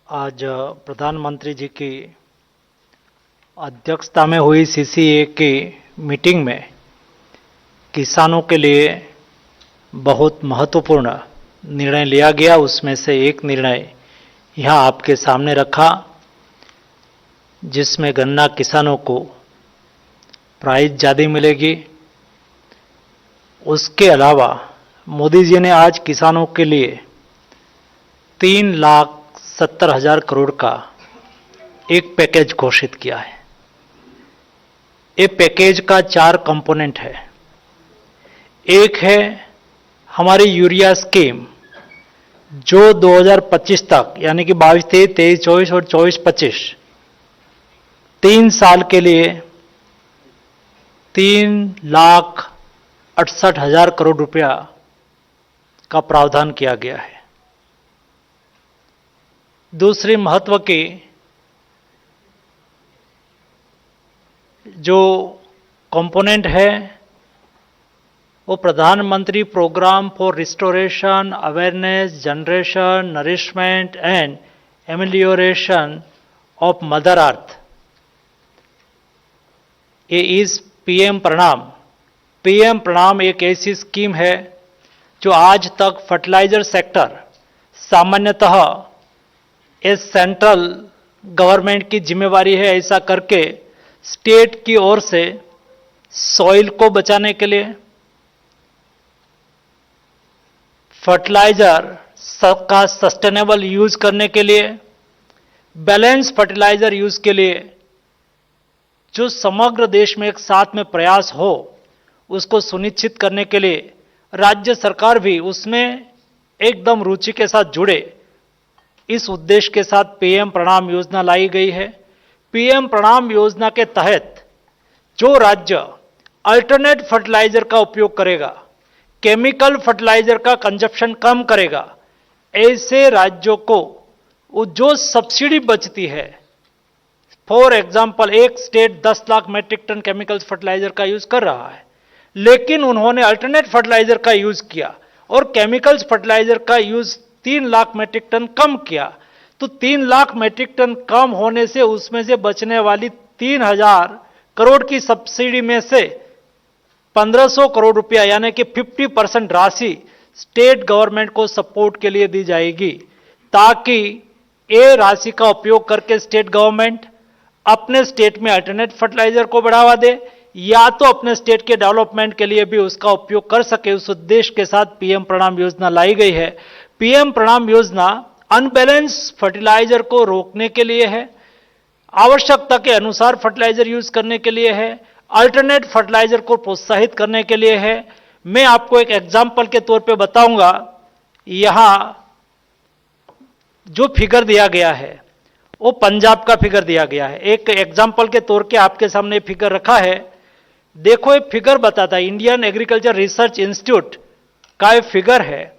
आज प्रधानमंत्री जी की अध्यक्षता में हुई सीसीए की मीटिंग में किसानों के लिए बहुत महत्वपूर्ण निर्णय लिया गया। उसमें से एक निर्णय यहाँ आपके सामने रखा, जिसमें गन्ना किसानों को प्राइस ज़्यादा मिलेगी। उसके अलावा मोदी जी ने आज किसानों के लिए 3,70,000 करोड़ का एक पैकेज घोषित किया है। ये पैकेज का 4 कंपोनेंट है। एक है हमारी यूरिया स्कीम, जो 2025 तक यानी कि 22-23, 23-24 और 24-25 3 साल के लिए 3,68,000 करोड़ रुपया का प्रावधान किया गया है। दूसरी महत्व की जो कंपोनेंट है वो प्रधानमंत्री programme for restoration, awareness, generation, nourishment and amelioration of mother earth. ये इज पीएम प्रणाम। पीएम प्रणाम एक ऐसी स्कीम है जो आज तक फर्टिलाइजर सेक्टर सामान्यतः ये सेंट्रल गवर्नमेंट की जिम्मेवारी है, ऐसा करके स्टेट की ओर से सॉइल को बचाने के लिए, फर्टिलाइजर का सस्टेनेबल यूज करने के लिए, बैलेंस फर्टिलाइजर यूज के लिए जो समग्र देश में एक साथ में प्रयास हो, उसको सुनिश्चित करने के लिए राज्य सरकार भी उसमें एकदम रुचि के साथ जुड़े। इस उद्देश्य के साथ पीएम प्रणाम योजना लाई गई है। पीएम प्रणाम योजना के तहत जो राज्य अल्टरनेट फर्टिलाइजर का उपयोग करेगा, केमिकल फर्टिलाइजर का कंजप्शन कम करेगा, ऐसे राज्यों को जो सब्सिडी बचती है, फॉर एग्जाम्पल एक state 10 lakh metric tonne chemical fertiliser का यूज कर रहा है, लेकिन उन्होंने अल्टरनेट फर्टिलाइजर का यूज किया और केमिकल्स फर्टिलाइजर का यूज 3 लाख मेट्रिक टन कम किया, तो 3 लाख मेट्रिक टन कम होने से उसमें से बचने वाली 3,000 करोड़ की सब्सिडी में से 1,500 करोड़ रुपया यानी कि 50% राशि स्टेट गवर्नमेंट को सपोर्ट के लिए दी जाएगी, ताकि ये राशि का उपयोग करके स्टेट गवर्नमेंट अपने स्टेट में अल्टरनेट फर्टिलाइजर को बढ़ावा दे या तो अपने स्टेट के डेवलपमेंट के लिए भी उसका उपयोग कर सके। उस उद्देश्य के साथ पीएम प्रणाम योजना लाई गई है। पीएम प्रणाम योजना अनबैलेंस फर्टिलाइजर को रोकने के लिए है, आवश्यकता के अनुसार फर्टिलाइजर यूज करने के लिए है, अल्टरनेट फर्टिलाइजर को प्रोत्साहित करने के लिए है। मैं आपको एक एग्जाम्पल के तौर पे बताऊंगा। यहां जो फिगर दिया गया है वो पंजाब का फिगर दिया गया है। एक एग्जाम्पल के तौर के आपके सामने फिगर रखा है। देखो, एक फिगर बताता है, इंडियन एग्रीकल्चर रिसर्च इंस्टीट्यूट का एक फिगर है।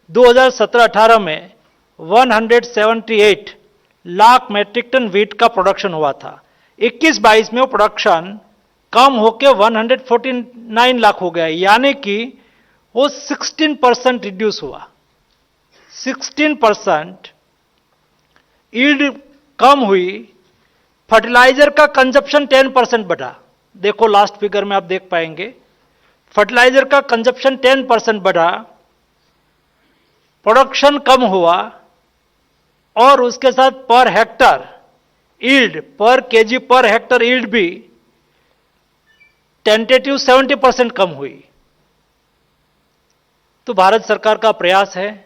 2017-18 में 178 लाख मेट्रिक टन व्हीट का प्रोडक्शन हुआ था। 21-22 में वो प्रोडक्शन कम होकर 149 लाख हो गया, यानी कि वो 16% रिड्यूस हुआ। 16% यील्ड कम हुई। फर्टिलाइजर का कंजप्शन 10% बढ़ा। देखो लास्ट फिगर में आप देख पाएंगे, फर्टिलाइजर का कंजप्शन 10% बढ़ा, प्रोडक्शन कम हुआ और उसके साथ पर हेक्टर यील्ड, पर केजी पर हेक्टर यील्ड भी टेंटेटिव 70% कम हुई। तो भारत सरकार का प्रयास है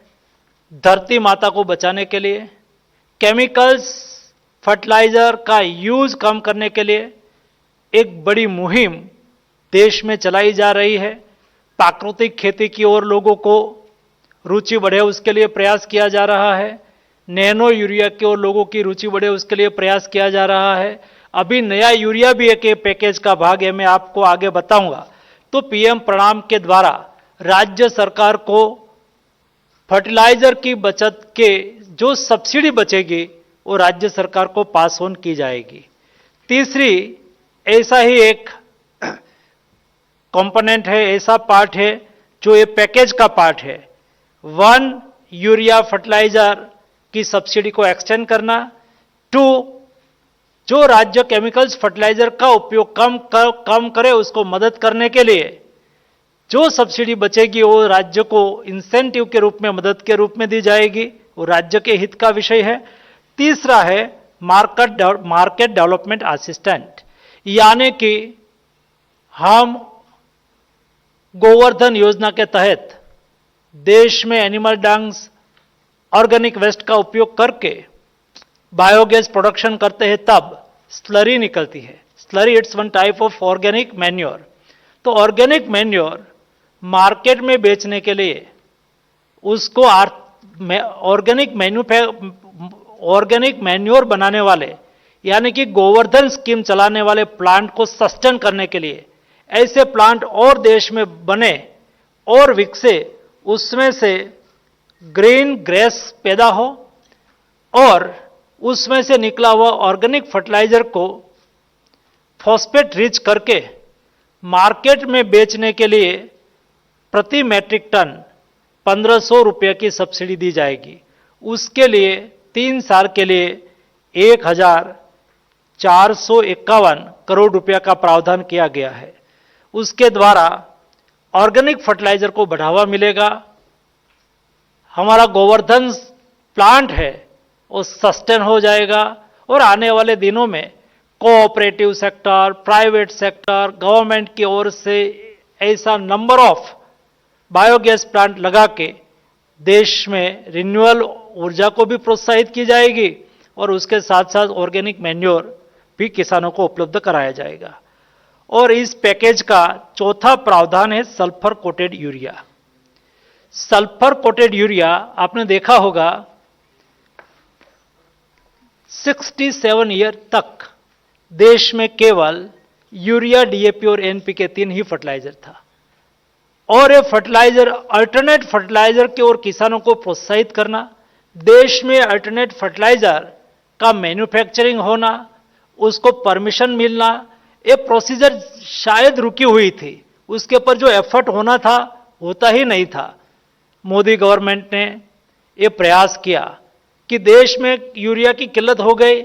धरती माता को बचाने के लिए, केमिकल्स फर्टिलाइजर का यूज कम करने के लिए एक बड़ी मुहिम देश में चलाई जा रही है। प्राकृतिक खेती की ओर लोगों को रुचि बढ़े उसके लिए प्रयास किया जा रहा है। नैनो यूरिया की ओर लोगों की रुचि बढ़े उसके लिए प्रयास किया जा रहा है। अभी नया यूरिया भी एक पैकेज का भाग है, मैं आपको आगे बताऊंगा। तो पीएम प्रणाम के द्वारा राज्य सरकार को फर्टिलाइजर की बचत के जो सब्सिडी बचेगी वो राज्य सरकार को पास ऑन की जाएगी। तीसरी ऐसा ही एक कंपोनेंट है, ऐसा पार्ट है जो ये पैकेज का पार्ट है। 1 यूरिया फर्टिलाइजर की सब्सिडी को एक्सटेंड करना। 2, जो राज्य केमिकल्स फर्टिलाइजर का उपयोग कम करे उसको मदद करने के लिए जो सब्सिडी बचेगी वो राज्य को इंसेंटिव के रूप में, मदद के रूप में दी जाएगी, वो राज्य के हित का विषय है। तीसरा है मार्केट डेवलपमेंट असिस्टेंट, यानी कि हम गोवर्धन योजना के तहत देश में एनिमल डंग्स, ऑर्गेनिक वेस्ट का उपयोग करके बायोगैस प्रोडक्शन करते हैं, तब स्लरी निकलती है। Slurry it's one type of organic manure. तो ऑर्गेनिक मैन्योर मार्केट में बेचने के लिए उसको ऑर्गेनिक मैन्योर बनाने वाले, यानी कि गोवर्धन स्कीम चलाने वाले प्लांट को सस्टेन करने के लिए ऐसे प्लांट और देश में बने और विकसे, उसमें से ग्रीन ग्रेस पैदा हो और उसमें से निकला हुआ ऑर्गेनिक फर्टिलाइजर को फॉस्फेट रिच करके मार्केट में बेचने के लिए प्रति मैट्रिक टन 1500 रुपये की सब्सिडी दी जाएगी। उसके लिए 3 साल के लिए 1451 करोड़ रुपया का प्रावधान किया गया है। उसके द्वारा ऑर्गेनिक फर्टिलाइजर को बढ़ावा मिलेगा, हमारा गोवर्धन प्लांट है वो सस्टेन हो जाएगा और आने वाले दिनों में cooperative sector, private sector, government की ओर से ऐसा नंबर ऑफ बायोगैस प्लांट लगा के देश में रिन्यूएबल ऊर्जा को भी प्रोत्साहित की जाएगी और उसके साथ साथ ऑर्गेनिक मैन्योर भी किसानों को उपलब्ध कराया जाएगा। और इस पैकेज का चौथा प्रावधान है sulphur coated urea. Sulphur coated urea आपने देखा होगा 67 ईयर तक देश में केवल यूरिया, डीएपी और एनपीके 3 ही फर्टिलाइजर था और ये फर्टिलाइजर, अल्टरनेट फर्टिलाइजर की ओर किसानों को प्रोत्साहित करना, देश में अल्टरनेट फर्टिलाइजर का मैन्युफैक्चरिंग होना, उसको परमिशन मिलना, ये प्रोसीजर शायद रुकी हुई थी, उसके ऊपर जो एफर्ट होना था होता ही नहीं था। मोदी गवर्नमेंट ने ये प्रयास किया कि देश में यूरिया की किल्लत हो गई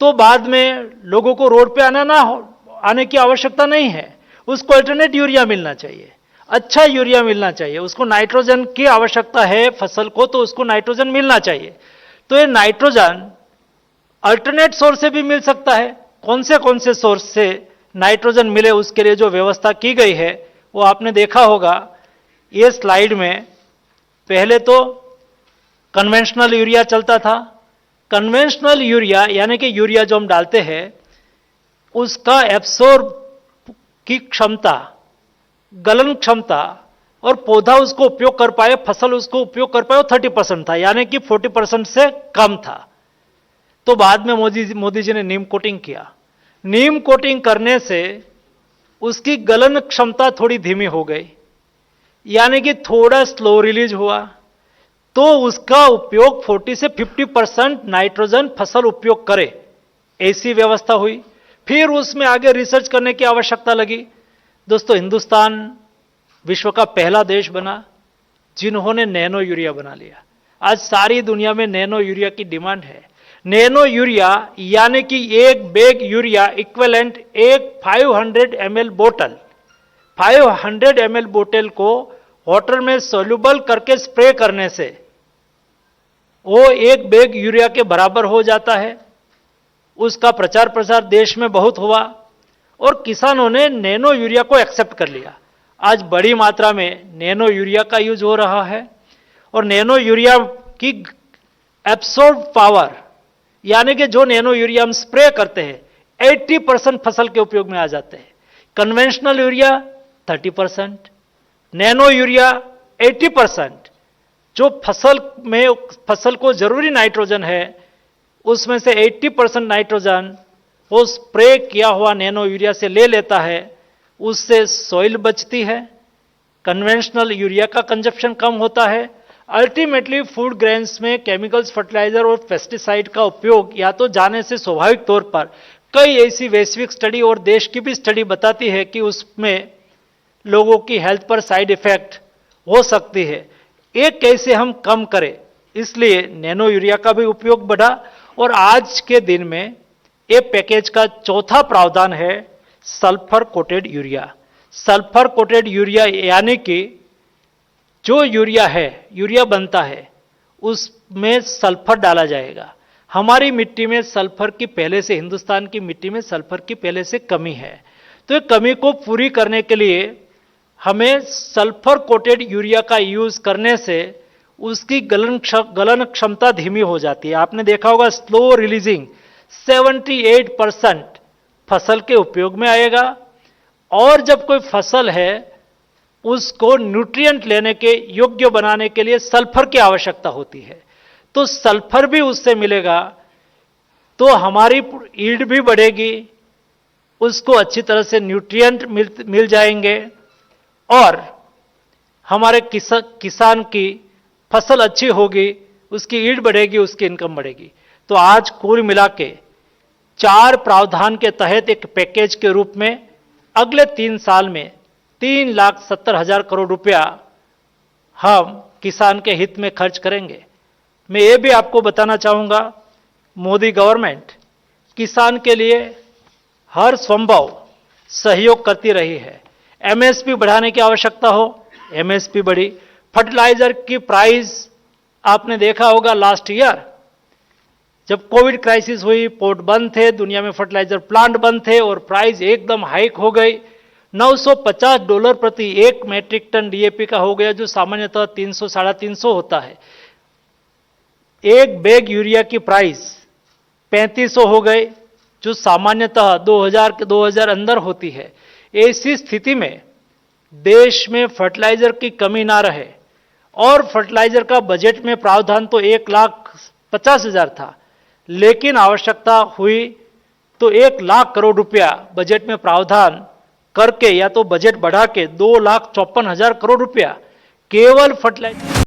तो बाद में लोगों को रोड पे आने की आवश्यकता नहीं है, उसको अल्टरनेट यूरिया मिलना चाहिए, अच्छा यूरिया मिलना चाहिए, उसको नाइट्रोजन की आवश्यकता है फसल को तो उसको नाइट्रोजन मिलना चाहिए। तो ये नाइट्रोजन अल्टरनेट सोर्स से भी मिल सकता है। कौन से सोर्स से नाइट्रोजन मिले उसके लिए जो व्यवस्था की गई है वो आपने देखा होगा ये स्लाइड में। पहले तो कन्वेंशनल यूरिया चलता था। कन्वेंशनल यूरिया यानी कि यूरिया जो हम डालते हैं उसका एब्सॉर्ब की क्षमता, गलन क्षमता और पौधा उसको उपयोग कर पाए, फसल उसको उपयोग कर पाए, वो 30% था, यानी कि 40% से कम था। तो बाद में मोदी जी ने नीम कोटिंग किया। नीम कोटिंग करने से उसकी गलन क्षमता थोड़ी धीमी हो गई, यानी कि थोड़ा स्लो रिलीज हुआ, तो उसका उपयोग 40 से 50% नाइट्रोजन फसल उपयोग करे, ऐसी व्यवस्था हुई। फिर उसमें आगे रिसर्च करने की आवश्यकता लगी। दोस्तों, हिंदुस्तान विश्व का पहला देश बना जिन्होंने नैनो यूरिया बना लिया। आज सारी दुनिया में नैनो यूरिया की डिमांड है। नैनो यूरिया यानी कि एक बैग यूरिया इक्विवेलेंट एक 500 ml बोतल, 500 ml बोतल को वाटर में सोल्यूबल करके स्प्रे करने से वो एक बैग यूरिया के बराबर हो जाता है। उसका प्रचार प्रसार देश में बहुत हुआ और किसानों ने नैनो यूरिया को एक्सेप्ट कर लिया। आज बड़ी मात्रा में नैनो यूरिया का यूज हो रहा है और नैनो यूरिया की एब्सॉर्ब पावर, यानी कि जो नैनो यूरिया हम स्प्रे करते हैं 80% फसल के उपयोग में आ जाते हैं। Conventional urea 30%, nano urea 80%। जो फसल को जरूरी नाइट्रोजन है उसमें से 80% नाइट्रोजन वो स्प्रे किया हुआ नैनो यूरिया से ले लेता है, उससे सॉइल बचती है, कन्वेंशनल यूरिया का कंजप्शन कम होता है। अल्टीमेटली फूड ग्रेन्स में केमिकल्स, फर्टिलाइजर और पेस्टिसाइड का उपयोग या तो जाने से स्वाभाविक तौर पर कई ऐसी वैश्विक स्टडी और देश की भी स्टडी बताती है कि उसमें लोगों की हेल्थ पर साइड इफेक्ट हो सकती है। एक कैसे हम कम करें, इसलिए नैनो यूरिया का भी उपयोग बढ़ा और आज के दिन में ये पैकेज का चौथा प्रावधान है sulphur coated urea. Sulphur coated urea यानी कि जो यूरिया बनता है उसमें सल्फर डाला जाएगा। हमारी मिट्टी में सल्फर की पहले से, हिंदुस्तान की मिट्टी में सल्फर की पहले से कमी है, तो ये कमी को पूरी करने के लिए हमें सल्फर कोटेड यूरिया का यूज करने से उसकी गलन क्षमता धीमी हो जाती है। आपने देखा होगा स्लो रिलीजिंग 78% फसल के उपयोग में आएगा। और जब कोई फसल है उसको न्यूट्रिएंट लेने के योग्य बनाने के लिए सल्फर की आवश्यकता होती है, तो सल्फर भी उससे मिलेगा, तो हमारी ईल्ड भी बढ़ेगी, उसको अच्छी तरह से न्यूट्रिएंट मिल जाएंगे और हमारे किसान की फसल अच्छी होगी, उसकी ईल्ड बढ़ेगी, उसकी इनकम बढ़ेगी। तो आज कुल मिला के 4 प्रावधान के तहत एक पैकेज के रूप में अगले 3 साल में 3,70,000 करोड़ रुपया हम किसान के हित में खर्च करेंगे। मैं ये भी आपको बताना चाहूँगा, मोदी गवर्नमेंट किसान के लिए हर संभव सहयोग करती रही है। एमएसपी बढ़ाने की आवश्यकता हो, एमएसपी बढ़ी। फर्टिलाइजर की प्राइस आपने देखा होगा लास्ट ईयर जब कोविड क्राइसिस हुई, पोर्ट बंद थे, दुनिया में फर्टिलाइजर प्लांट बंद थे और प्राइस एकदम हाइक हो गई। $950 प्रति 1 मैट्रिक टन डीएपी का हो गया, जो सामान्यतः 300-350 होता है। एक बैग यूरिया की प्राइस 3500 हो गई, जो सामान्यतः 2000 अंदर होती है। ऐसी स्थिति में देश में फर्टिलाइजर की कमी ना रहे और फर्टिलाइजर का बजट में प्रावधान तो 1,50,000 था, लेकिन आवश्यकता हुई तो 1,00,000 करोड़ रुपया बजट में प्रावधान करके या तो बजट बढ़ा के 2,54,000 करोड़ रुपया केवल फर्टिलाइजर